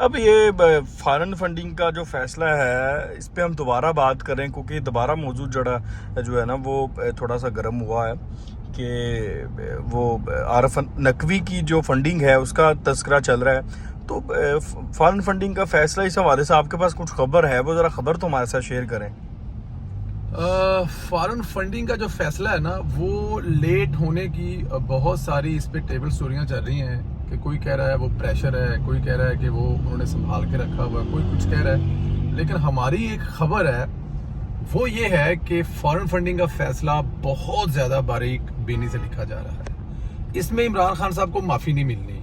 अब ये foreign funding का जो फैसला है इस पे हम दोबारा बात करें, क्योंकि दोबारा मौजूद जड़ा जो है ना वो थोड़ा सा गर्म हुआ है कि वो आरफ नकवी की जो फंडिंग है उसका तस्करा चल रहा है। तो फॉरेन फंडिंग का फैसला इस हवाले से आपके पास कुछ खबर है, वो ज़रा खबर तो हमारे साथ शेयर करें। फॉरेन फंडिंग का जो फैसला है ना वो लेट होने की बहुत सारी इस पे टेबल स्टोरियां चल रही हैं कि कोई कह रहा है वो प्रेशर है, कोई कह रहा है कि वो उन्होंने संभाल के रखा हुआ है, कोई कुछ कह रहा है। लेकिन हमारी एक खबर है वो ये है कि फॉरेन फंडिंग का फैसला बहुत ज़्यादा बारीक बीनी से लिखा जा रहा है। इसमें इमरान खान साहब को माफ़ी नहीं मिलनी।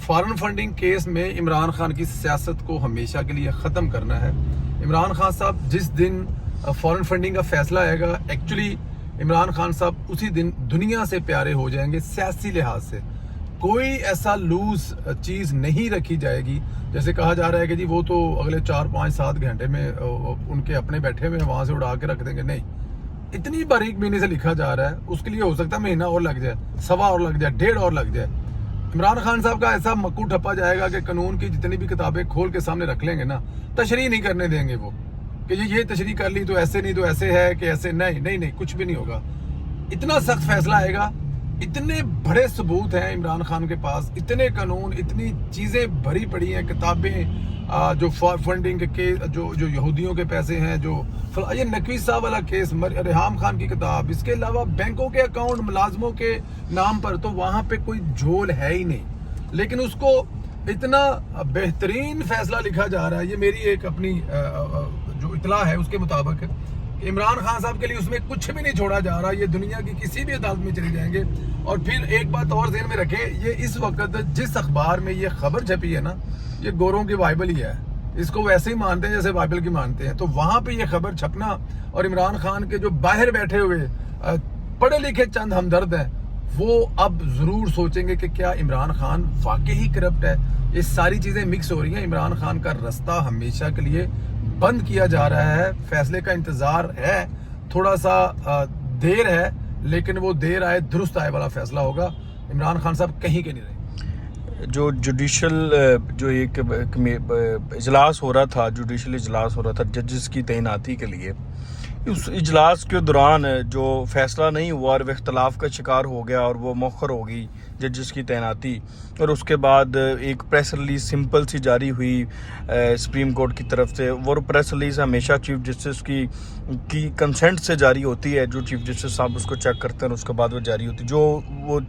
फॉरेन फंडिंग केस में इमरान खान की सियासत को हमेशा के लिए ख़त्म करना है। इमरान खान साहब जिस दिन फॉरेन फंडिंग का फैसला आएगा, एक्चुअली इमरान खान साहब उसी दिन दुनिया से प्यारे हो जाएंगे। सियासी लिहाज से कोई ऐसा लूज चीज़ नहीं रखी जाएगी। जैसे कहा जा रहा है कि जी वो तो अगले 4-5-7 घंटे में उनके अपने बैठे हुए वहां से उड़ा के रख देंगे। नहीं, इतनी बारीक बीनी से लिखा जा रहा है, उसके लिए हो सकता है महीना और लग जाए, सवा और लग जाए, 1.5 और लग जाए। इमरान खान साहब का ऐसा मक्कू ठप्पा जाएगा कि कानून की जितनी भी किताबें खोल के सामने रख लेंगे ना, तशरीह नहीं करने देंगे वो कि ये तशरीह कर ली तो ऐसे नहीं, तो ऐसे है कि ऐसे नहीं नहीं नहीं, कुछ भी नहीं होगा। इतना सख्त फैसला आएगा, इतने बड़े सबूत हैं इमरान खान के पास, इतने कानून, इतनी चीज़ें भरी पड़ी हैं, किताबें, जो फंडिंग के जो यहूदियों के पैसे हैं, जो ये नकवी साहब वाला केस, रेहाम खान की किताब, इसके अलावा बैंकों के अकाउंट मुलाजमों के नाम पर, तो वहाँ पे कोई झोल है ही नहीं। लेकिन उसको इतना बेहतरीन फैसला लिखा जा रहा है। ये मेरी एक अपनी जो इतला है उसके मुताबिक इमरान खान साहब के लिए उसमें कुछ भी नहीं छोड़ा जा रहा। ये दुनिया की किसी भी अदालत में चले जाएंगे। और फिर एक बात और ध्यान में रखें, ये इस वक्त जिस अखबार में ये खबर छपी है ना, ये गोरों की बाइबल ही है। इसको वैसे ही मानते हैं जैसे बाइबल की मानते हैं। तो वहां पे ये खबर छपना और इमरान खान के जो बाहर बैठे हुए पढ़े लिखे चंद हमदर्द हैं, वो अब जरूर सोचेंगे कि क्या इमरान खान वाकई ही करप्ट है। ये सारी चीजें मिक्स हो रही हैं। इमरान खान का रास्ता हमेशा के लिए बंद किया जा रहा है। फैसले का इंतजार है, थोड़ा सा देर है, लेकिन वो देर आए दुरुस्त आए वाला फैसला होगा। इमरान खान साहब कहीं के नहीं रहे। जो जुडिशल जो एक इजलास हो रहा था, जुडिशल इजलास हो रहा था जजेस की तैनाती के लिए, उस इजलास के दौरान जो फैसला नहीं हुआ और वह इख्तलाफ का शिकार हो गया और वो मौखर हो गई जजेस की तैनाती, और उसके बाद एक प्रेस रिलीज सिंपल सी जारी हुई सुप्रीम कोर्ट की तरफ से। वो प्रेस रिलीज हमेशा चीफ जस्टिस की कंसेंट से जारी होती है। जो चीफ जस्टिस साहब उसको चेक करते हैं, उसके बाद वो जारी होती है। जो वो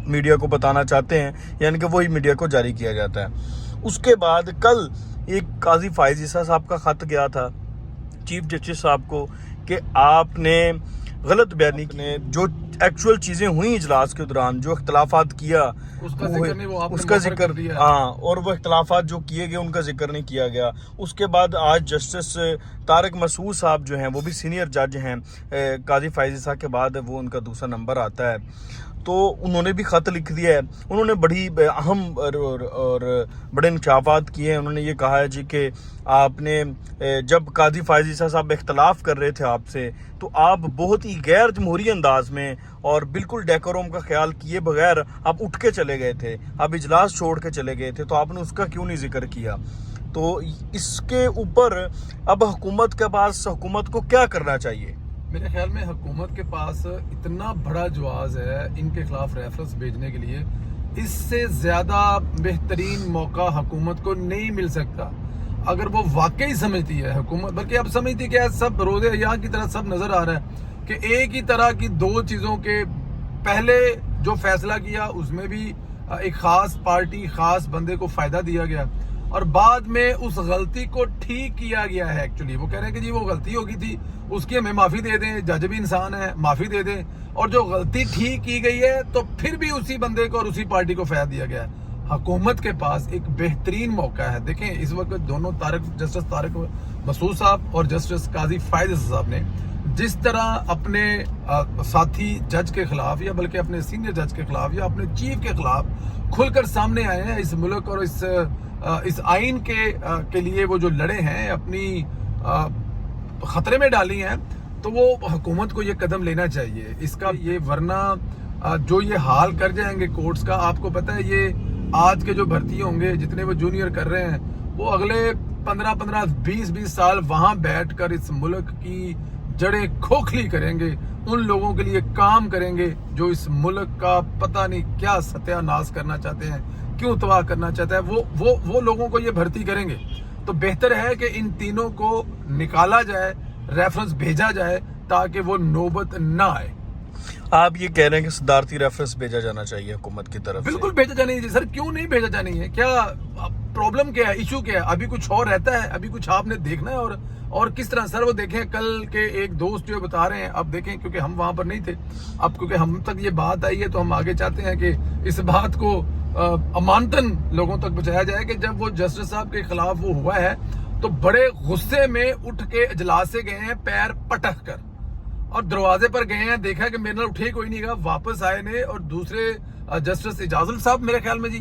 मीडिया को बताना चाहते हैं, यानी कि वही मीडिया को जारी किया जाता है। उसके बाद कल एक काजी फायज ईसा साहब का ख़त गया था चीफ जस्टिस साहब को कि आपने गलत बयानी ने जो एक्चुअल चीज़ें हुई इजलास के दौरान, जो इख्तलाफात किया उसका जिक्र, हाँ, और वो इख्तलाफात जो किए गए उनका जिक्र नहीं किया गया। उसके बाद आज जस्टिस तारिक मसूद साहब जो हैं, वो भी सीनियर जज हैं, काजी फायज ईसा के बाद वो उनका दूसरा नंबर आता है। तो उन्होंने भी ख़त लिख दिया है। उन्होंने बड़ी अहम और बड़े इंकशाफात किए हैं। उन्होंने ये कहा है जी कि आपने जब काजी फायज ईसा साहब इख्तलाफ कर रहे थे आपसे, तो आप बहुत ही गैर जमहूरी अंदाज में और बिल्कुल डेकोरम का ख्याल किए बगैर आप उठ के चले गए थे, आप इजलास छोड़ के चले गए थे, तो आपने उसका क्यों नहीं जिक्र किया। तो इसके ऊपर अब हुकूमत के पास, हुकूमत को क्या करना चाहिए? मेरे ख्याल में हुकूमत के पास इतना बड़ा जवाज़ है इनके खिलाफ रेफरेंस भेजने के लिए, इससे ज़्यादा बेहतरीन मौका हुकूमत को नहीं मिल सकता। अगर वो वाकई समझती है हुकूमत, बल्कि अब समझती क्या है, सब रोज़े यहाँ की तरह सब नज़र आ रहा है कि एक ही तरह की दो चीज़ों के पहले जो फैसला किया उसमें भी एक ख़ास पार्टी, ख़ास बंदे को फ़ायदा दिया गया, और बाद में उस गलती को ठीक किया गया है। एक्चुअली वो कह रहे हैं कि जी वो गलती हो गई थी, उसकी हमें माफ़ी दे दें, जज भी इंसान है, माफ़ी दे दें। और जो गलती ठीक की गई है तो फिर भी उसी बंदे को और उसी पार्टी को फ़ायदा दिया गया है। हुकूमत के पास एक बेहतरीन मौका है। देखें, इस वक्त दोनों जस्टिस तारिक मसूद साहब और जस्टिस काजी फायज साहब ने जिस तरह अपने साथी जज के खिलाफ, या बल्कि अपने सीनियर जज के खिलाफ, या अपने चीफ के खिलाफ खुलकर सामने आए हैं, इस मुल्क और इस आइन के लिए वो जो लड़े हैं, अपनी खतरे में डाली हैं, तो वो हुकूमत को ये कदम लेना चाहिए इसका। ये वरना जो ये हाल कर जाएंगे कोर्ट्स का, आपको पता है ये आज के जो भर्ती होंगे जितने वो जूनियर कर रहे हैं, वो अगले 15-15, 20-20 साल वहां बैठकर इस मुल्क की जड़ें खोखली करेंगे, उन लोगों के लिए काम करेंगे जो इस मुल्क का पता नहीं क्या सत्यानाश करना चाहते हैं, क्यों तबाह करना चाहता है, वो लोगों को ये भर्ती करेंगे। तो बेहतर है कि इन तीनों को निकाला जाए, रेफरेंस भेजा जाए, ताकि वो नौबत ना आए। आप ये कह रहे हैं कि सदारती रेफरेंस भेजा जाना चाहिए हुकूमत की तरफ से? बिल्कुल भेजा जाना चाहिए सर, क्यों नहीं भेजा जाना है? क्या प्रॉब्लम क्या है, इशू क्या है? अभी कुछ और रहता है, अभी कुछ आपने देखना है। और किस तरह सर वो देखें, कल के एक दोस्त जो बता रहे हैं, अब देखें क्योंकि हम वहां पर नहीं थे, अब क्योंकि हम तक ये बात आई है तो हम आगे चाहते हैं कि इस बात को अमानतन लोगों तक पहुंचाया जाए कि जब वो जस्टिस साहब के खिलाफ वो हुआ है तो बड़े गुस्से में उठ के इजलास से गए हैं, पैर पटक कर, और दरवाजे पर गए हैं, देखा कि मेरे नाल उठे कोई नहीं, वापस आए ने। और दूसरे जस्टिस इजाजुल साहब मेरे ख्याल में जी,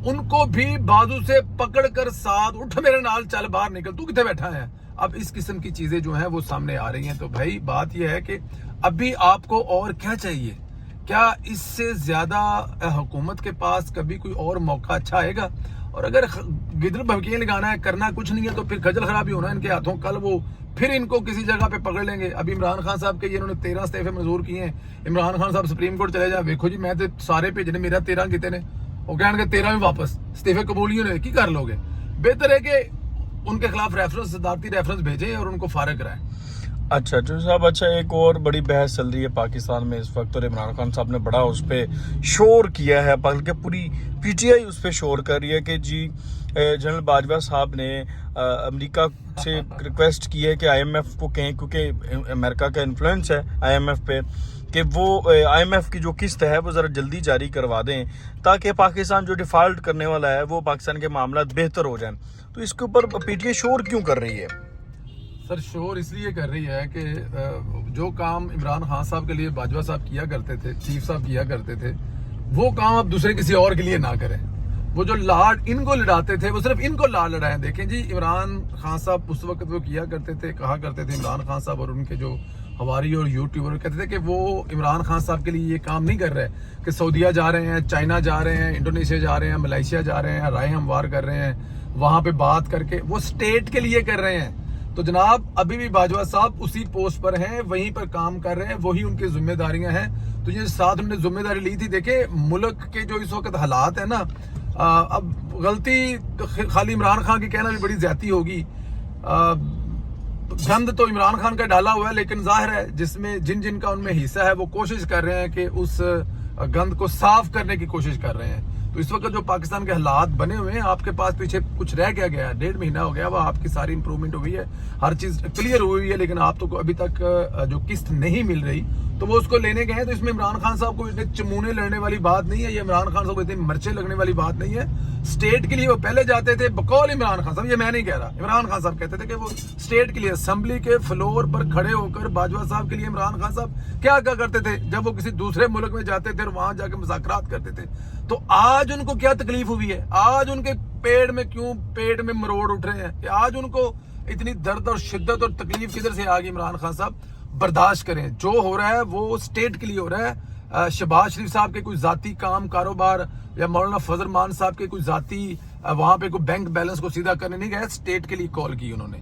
उनको भी बाजू से पकड़ कर साथ, उठ मेरे नाल, चल बाहर निकल, तू कितने बैठा है। अब इस किस्म की चीजें जो हैं वो सामने आ रही हैं। तो भाई बात यह है कि अभी आपको और क्या चाहिए? क्या इससे ज्यादा हुकूमत के पास कभी कोई और मौका अच्छा आएगा? और अगर गिदर भवकियां लगाना है, करना कुछ नहीं है, तो फिर खजल खराबी होना है इनके हाथों। कल वो फिर इनको किसी जगह पे पकड़ लेंगे। अभी इमरान खान साहब के ये इन्होंने 13 इस्तीफे मंजूर किए हैं। इमरान खान साहब सुप्रीम कोर्ट चले जाए, देखो जी मैं तो सारे भेजने, मेरा 13 कितने ने, वो कहेंगे 13 में वापस इस्तीफे कबूल ही होने की कर लोगे। बेहतर है कि उनके खिलाफ रेफरेंस, सदारती रेफरेंस भेजें और उनको फारिग कराएं। अच्छा जो साहब, अच्छा एक और बड़ी बहस चल रही है पाकिस्तान में इस वक्त, और इमरान खान साहब ने बड़ा उस पर शोर किया है, बल्कि पूरी पीटीआई उस पर शोर कर रही है कि जी जनरल बाजवा साहब ने अमेरिका से रिक्वेस्ट की है कि आईएमएफ को कहें, क्योंकि अमेरिका का इन्फ्लुएंस है आईएमएफ पे, कि वो आईएमएफ की जो किस्त है वो ज़रा जल्दी जारी करवा दें, ताकि पाकिस्तान जो डिफ़ॉल्ट करने वाला है वो पाकिस्तान के मामला बेहतर हो जाएं। तो इसके ऊपर पीटीआई शोर क्यों कर रही है? सर शोर इसलिए कर रही है कि जो काम इमरान खान साहब के लिए बाजवा साहब किया करते थे, चीफ साहब किया करते थे, वो काम अब दूसरे किसी और के लिए ना करें। वो जो लाड इनको लड़ाते थे, वो सिर्फ इनको लाड लड़ाएं। देखें जी, इमरान खान साहब उस वक्त वो किया करते थे, कहा करते थे इमरान खान साहब और उनके जो हवारी और यूट्यूबर कहते थे कि वो इमरान खान साहब के लिए ये काम नहीं कर रहे कि सऊदीया जा रहे हैं, चाइना जा रहे हैं, इंडोनेशिया जा रहे हैं, मलेशिया जा रहे हैं, राय हमवार कर रहे हैं, वहां पे बात करके वो स्टेट के लिए कर रहे हैं। तो जनाब अभी भी बाजवा साहब उसी पोस्ट पर हैं, वहीं पर काम कर रहे हैं, वही उनकी जिम्मेदारियां हैं। तो ये साथ उन्होंने जिम्मेदारी ली थी। देखे मुल्क के जो इस वक्त हालात है ना, अब गलती खाली इमरान खान की कहना भी बड़ी ज्यादती होगी। गंद तो इमरान खान का डाला हुआ है, लेकिन जाहिर है जिसमें जिन जिन का उनमें हिस्सा है वो कोशिश कर रहे हैं कि उस गंद को साफ करने की कोशिश कर रहे हैं। तो इस वक्त जो पाकिस्तान के हालात बने हुए हैं, आपके पास पीछे कुछ रह क्या गया है? 1.5 महीना हो गया, वह आपकी सारी इंप्रूवमेंट हुई है, हर चीज क्लियर हुई है, लेकिन आप तो अभी तक जो किस्त नहीं मिल रही, तो वो उसको लेने गए हैं। तो इसमें इमरान खान साहब को इतने चमूने लड़ने वाली बात नहीं है, ये इमरान खान साहब को इतनी मर्चे लगने वाली बात नहीं है। स्टेट के लिए वो पहले जाते थे, बकौल इमरान खान साहब, ये मैं नहीं कह रहा, इमरान खान साहब कहते थे कि वो स्टेट के लिए असेंबली के फ्लोर पर खड़े होकर बाजवा साहब के लिए इमरान खान साहब क्या करते थे जब वो किसी दूसरे मुल्क में जाते थे और वहां जाके मुज़ाकरात करते थे। तो आज उनको क्या तकलीफ हुई है? आज उनके पेट में मरोड़ उठ रहे हैं कि आज उनको इतनी दर्द और शिद्दत और तकलीफ किधर से आ गई? इमरान खान साहब बर्दाश्त करें, जो हो रहा है वो स्टेट के लिए हो रहा है। शहबाज शरीफ साहब के कोई जाती काम कारोबार या मौलाना फजल मान साहब के कोई जाती वहां पे कोई बैंक बैलेंस को सीधा करने नहीं गए, स्टेट के लिए कॉल की उन्होंने।